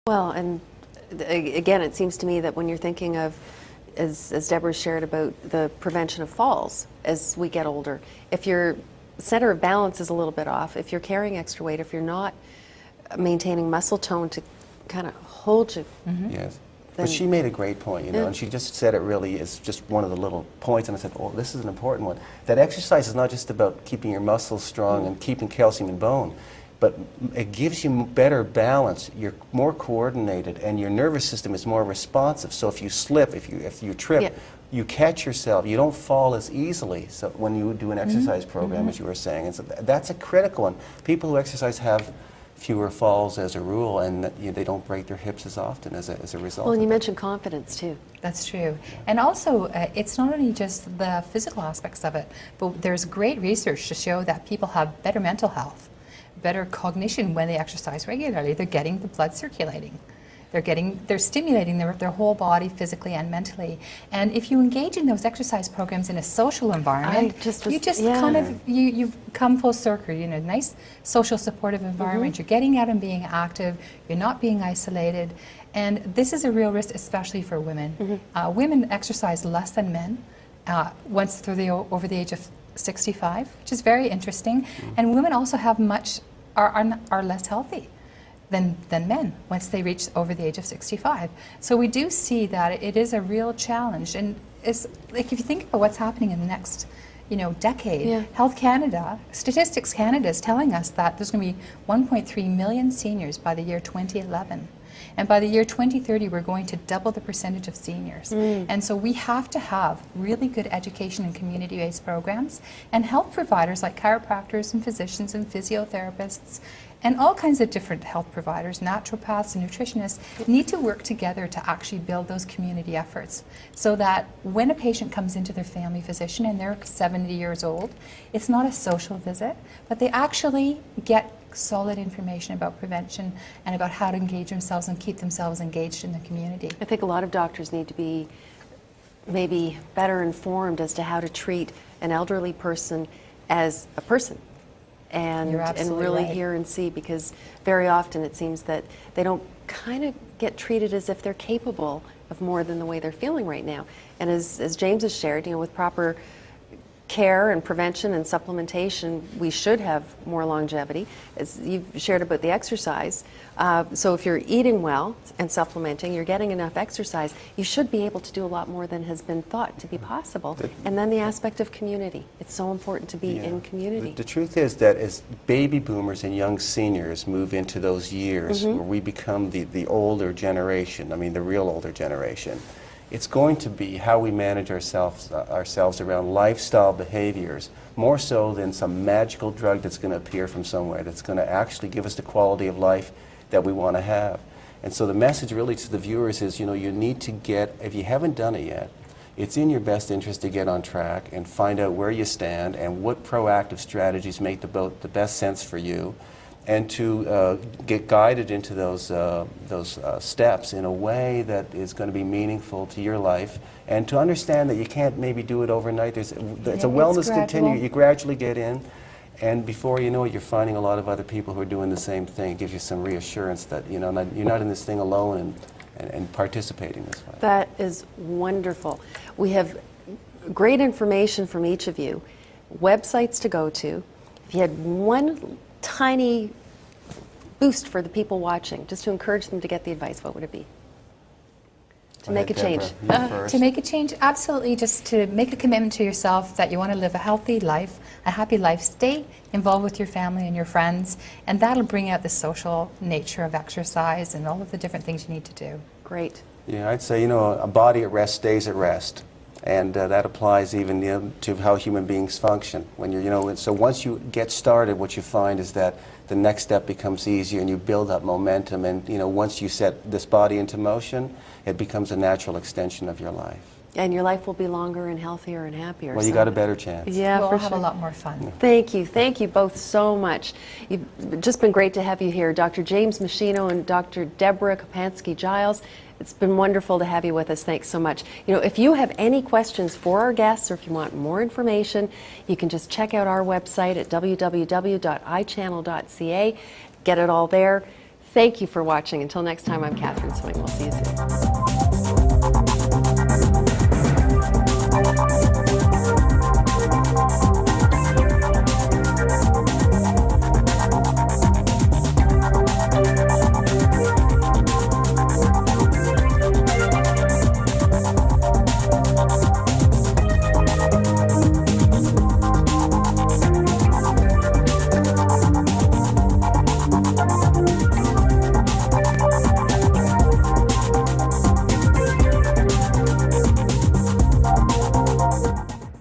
Well, and again, it seems to me that when you're thinking of, as Deborah shared about the prevention of falls as we get older, if your center of balance is a little bit off, if you're carrying extra weight, if you're not maintaining muscle tone to kind of hold you. Yes. But she made a great point, you know, and she just said it really is just one of the little points, and I said, oh, this is an important one. That exercise is not just about keeping your muscles strong and keeping calcium in bone, but it gives you better balance. You're more coordinated, and your nervous system is more responsive. So if you slip, if you trip, you catch yourself. You don't fall as easily. So when you do an exercise program, as you were saying, and so that's a critical one. People who exercise have fewer falls as a rule, and they don't break their hips as often as a result. Well, and you of that. mentioned confidence too. That's true. And also, it's not only just the physical aspects of it, but there's great research to show that people have better mental health, better cognition when they exercise regularly. They're getting the blood circulating. They're stimulating their whole body physically and mentally. And if you engage in those exercise programs in a social environment, you've come full circle. You know, nice social supportive environment. You're getting out and being active. You're not being isolated. And this is a real risk, especially for women. Women exercise less than men once over the age of 65, which is very interesting. And women also have are less healthy than men once they reach over the age of 65. So we do see that it is a real challenge. And it's like, if you think about what's happening in the next decade, Health Canada, Statistics Canada is telling us that there's going to be 1.3 million seniors by the year 2011. And by the year 2030, we're going to double the percentage of seniors. And so we have to have really good education and community-based programs, and health providers like chiropractors and physicians and physiotherapists and all kinds of different health providers, naturopaths and nutritionists, need to work together to actually build those community efforts, so that when a patient comes into their family physician and they're 70 years old, it's not a social visit, but they actually get solid information about prevention and about how to engage themselves and keep themselves engaged in the community. I think a lot of doctors need to be maybe better informed as to how to treat an elderly person as a person. And really hear and see, because very often it seems that they don't kind of get treated as if they're capable of more than the way they're feeling right now. And as James has shared, with proper care and prevention and supplementation, we should have more longevity. As you've shared about the exercise, so if you're eating well and supplementing, you're getting enough exercise, you should be able to do a lot more than has been thought to be possible. And then the aspect of community. It's so important to be in community. The truth is that as baby boomers and young seniors move into those years where we become the older generation, I mean the real older generation, it's going to be how we manage ourselves around lifestyle behaviors, more so than some magical drug that's going to appear from somewhere that's going to actually give us the quality of life that we want to have. And so the message really to the viewers is, you need to get, if you haven't done it yet, it's in your best interest to get on track and find out where you stand and what proactive strategies make the best sense for you, and to get guided into those steps in a way that is going to be meaningful to your life, and to understand that you can't maybe do it overnight. It's a wellness continuum. You gradually get in, and before you know it, you're finding a lot of other people who are doing the same thing. It gives you some reassurance that you're not in this thing alone and participating this way. That is wonderful. We have great information from each of you, websites to go to. If you had one tiny boost for the people watching, just to encourage them to get the advice, what would it be? To make a change. To make a change, absolutely, just to make a commitment to yourself that you want to live a healthy life, a happy life. Stay involved with your family and your friends, and that'll bring out the social nature of exercise and all of the different things you need to do. Great. Yeah, I'd say, a body at rest stays at rest. And that applies even to how human beings function. When you're, so once you get started, what you find is that the next step becomes easier, and you build up momentum. And once you set this body into motion, it becomes a natural extension of your life. And your life will be longer and healthier and happier. Well, you got a better chance. Yeah, we'll have a lot more fun. Yeah. Thank you both so much. You've just been great to have you here, Dr. James Machino and Dr. Deborah Kopansky-Giles. It's been wonderful to have you with us. Thanks so much. If you have any questions for our guests, or if you want more information, you can just check out our website at www.ichannel.ca. Get it all there. Thank you for watching. Until next time, I'm Catherine Swing. We'll see you soon.